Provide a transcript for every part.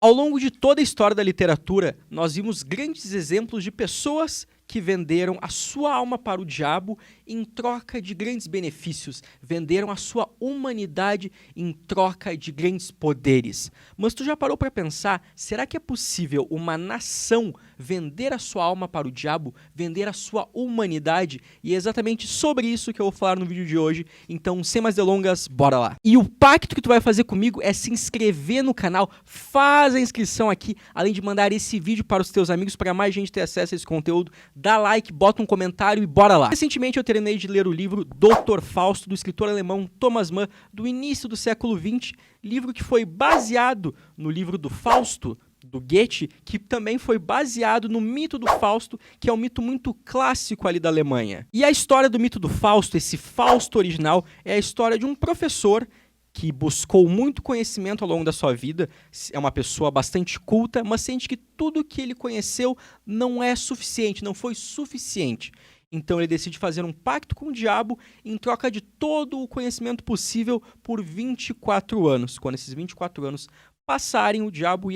Ao longo de toda a história da literatura, nós vimos grandes exemplos de pessoas que venderam a sua alma para o diabo em troca de grandes benefícios, venderam a sua humanidade em troca de grandes poderes. Mas tu já parou para pensar, será que é possível uma nação vender a sua alma para o diabo, vender a sua humanidade? E é exatamente sobre isso que eu vou falar no vídeo de hoje, então sem mais delongas, bora lá. E o pacto que tu vai fazer comigo é se inscrever no canal, faz a inscrição aqui, além de mandar esse vídeo para os teus amigos, para mais gente ter acesso a esse conteúdo. Dá like, bota um comentário e bora lá. Recentemente eu terminei de ler o livro Dr. Fausto, do escritor alemão Thomas Mann, do início do século XX, livro que foi baseado no livro do Fausto, do Goethe, que também foi baseado no mito do Fausto, que é um mito muito clássico ali da Alemanha. E a história do mito do Fausto, esse Fausto original, é a história de um professor que buscou muito conhecimento ao longo da sua vida, é uma pessoa bastante culta, mas sente que tudo que ele conheceu não é suficiente, não foi suficiente. Então ele decide fazer um pacto com o diabo em troca de todo o conhecimento possível por 24 anos. Quando esses 24 anos passarem, o diabo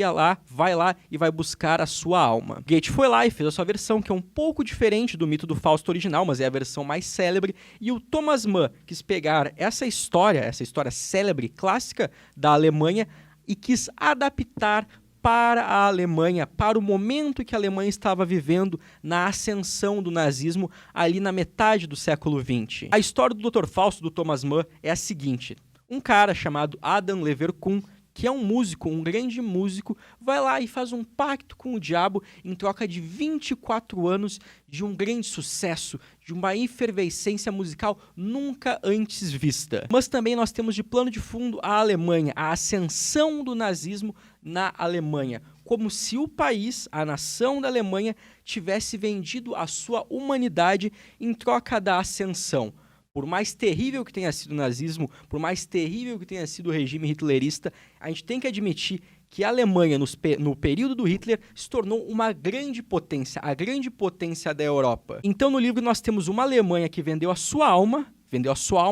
vai lá e vai buscar a sua alma. Goethe foi lá e fez a sua versão, que é um pouco diferente do mito do Fausto original, mas é a versão mais célebre, e o Thomas Mann quis pegar essa história célebre, clássica da Alemanha, e quis adaptar para a Alemanha, para o momento que a Alemanha estava vivendo na ascensão do nazismo, ali na metade do século XX. A história do Dr. Fausto, do Thomas Mann, é a seguinte: um cara chamado Adam Leverkuhn, que é um músico, um grande músico, vai lá e faz um pacto com o diabo em troca de 24 anos de um grande sucesso, de uma efervescência musical nunca antes vista. Mas também nós temos de plano de fundo a Alemanha, a ascensão do nazismo na Alemanha, como se o país, a nação da Alemanha, tivesse vendido a sua humanidade em troca da ascensão. Por mais terrível que tenha sido o nazismo, por mais terrível que tenha sido o regime hitlerista, a gente tem que admitir que a Alemanha, no período do Hitler, se tornou uma grande potência, a grande potência da Europa. Então, no livro, nós temos uma Alemanha que vendeu a sua alma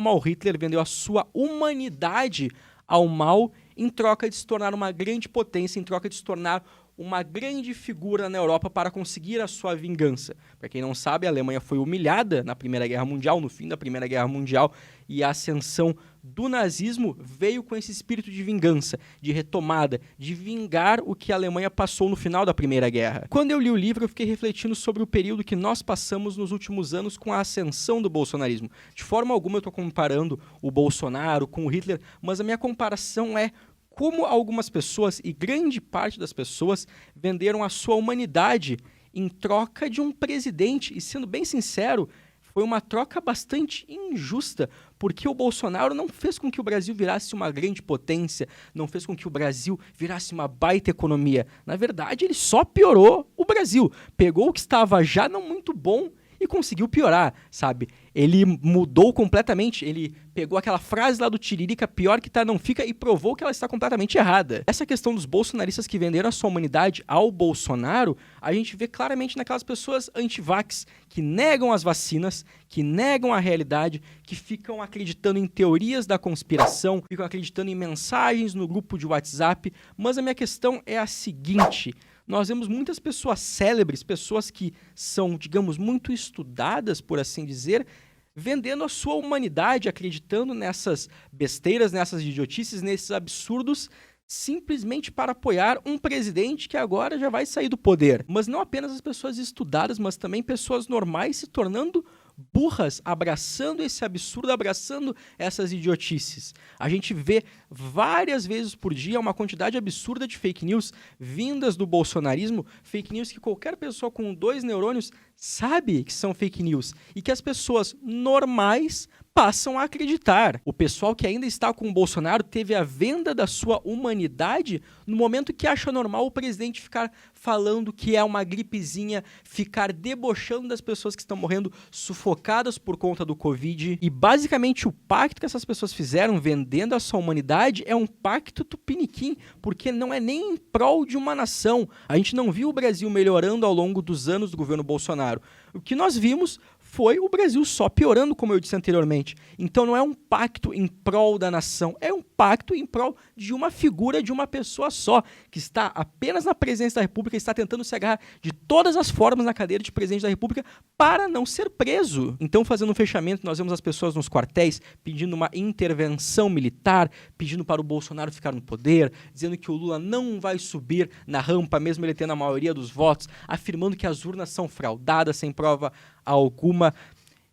ao Hitler, vendeu a sua humanidade ao mal, em troca de se tornar uma grande potência, em troca de se tornar uma grande figura na Europa para conseguir a sua vingança. Para quem não sabe, a Alemanha foi humilhada na Primeira Guerra Mundial, no fim da Primeira Guerra Mundial, e a ascensão do nazismo veio com esse espírito de vingança, de retomada, de vingar o que a Alemanha passou no final da Primeira Guerra. Quando eu li o livro, eu fiquei refletindo sobre o período que nós passamos nos últimos anos com a ascensão do bolsonarismo. De forma alguma eu estou comparando o Bolsonaro com o Hitler, mas a minha comparação é como algumas pessoas, e grande parte das pessoas, venderam a sua humanidade em troca de um presidente. E sendo bem sincero, foi uma troca bastante injusta, porque o Bolsonaro não fez com que o Brasil virasse uma grande potência, não fez com que o Brasil virasse uma baita economia. Na verdade, ele só piorou o Brasil. Pegou o que estava já não muito bom e conseguiu piorar, sabe? Ele mudou completamente, ele pegou aquela frase lá do Tiririca, pior que tá não fica, e provou que ela está completamente errada. Essa questão dos bolsonaristas que venderam a sua humanidade ao Bolsonaro, a gente vê claramente naquelas pessoas anti-vax, que negam as vacinas, que negam a realidade, que ficam acreditando em teorias da conspiração, ficam acreditando em mensagens no grupo de WhatsApp. Mas a minha questão é a seguinte: nós vemos muitas pessoas célebres, pessoas que são, digamos, muito estudadas, por assim dizer, vendendo a sua humanidade, acreditando nessas besteiras, nessas idiotices, nesses absurdos, simplesmente para apoiar um presidente que agora já vai sair do poder. Mas não apenas as pessoas estudadas, mas também pessoas normais se tornando burras, abraçando esse absurdo, abraçando essas idiotices. A gente vê várias vezes por dia uma quantidade absurda de fake news vindas do bolsonarismo, fake news que qualquer pessoa com 2 neurônios sabe que são fake news e que as pessoas normais passam a acreditar. O pessoal que ainda está com o Bolsonaro teve a venda da sua humanidade no momento que acha normal o presidente ficar falando que é uma gripezinha, ficar debochando das pessoas que estão morrendo sufocadas por conta do Covid. E basicamente o pacto que essas pessoas fizeram vendendo a sua humanidade é um pacto tupiniquim, porque não é nem em prol de uma nação. A gente não viu o Brasil melhorando ao longo dos anos do governo Bolsonaro. O que nós vimos foi o Brasil só piorando, como eu disse anteriormente. Então não é um pacto em prol da nação, é um pacto em prol de uma figura, de uma pessoa só, que está apenas na presidência da República, está tentando se agarrar de todas as formas na cadeira de presidente da República para não ser preso. Então, fazendo um fechamento, nós vemos as pessoas nos quartéis pedindo uma intervenção militar, pedindo para o Bolsonaro ficar no poder, dizendo que o Lula não vai subir na rampa, mesmo ele tendo a maioria dos votos, afirmando que as urnas são fraudadas sem prova alguma.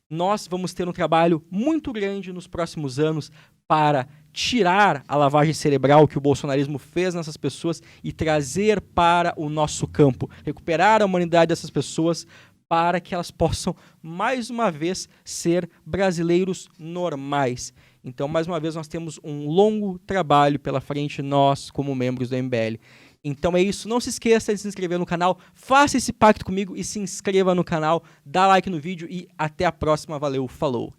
Nós vamos ter um trabalho muito grande nos próximos anos para tirar a lavagem cerebral que o bolsonarismo fez nessas pessoas e trazer para o nosso campo, recuperar a humanidade dessas pessoas para que elas possam, mais uma vez, ser brasileiros normais. Então, mais uma vez, nós temos um longo trabalho pela frente, nós, como membros do MBL. Então é isso, não se esqueça de se inscrever no canal, faça esse pacto comigo e se inscreva no canal, dá like no vídeo e até a próxima, valeu, falou!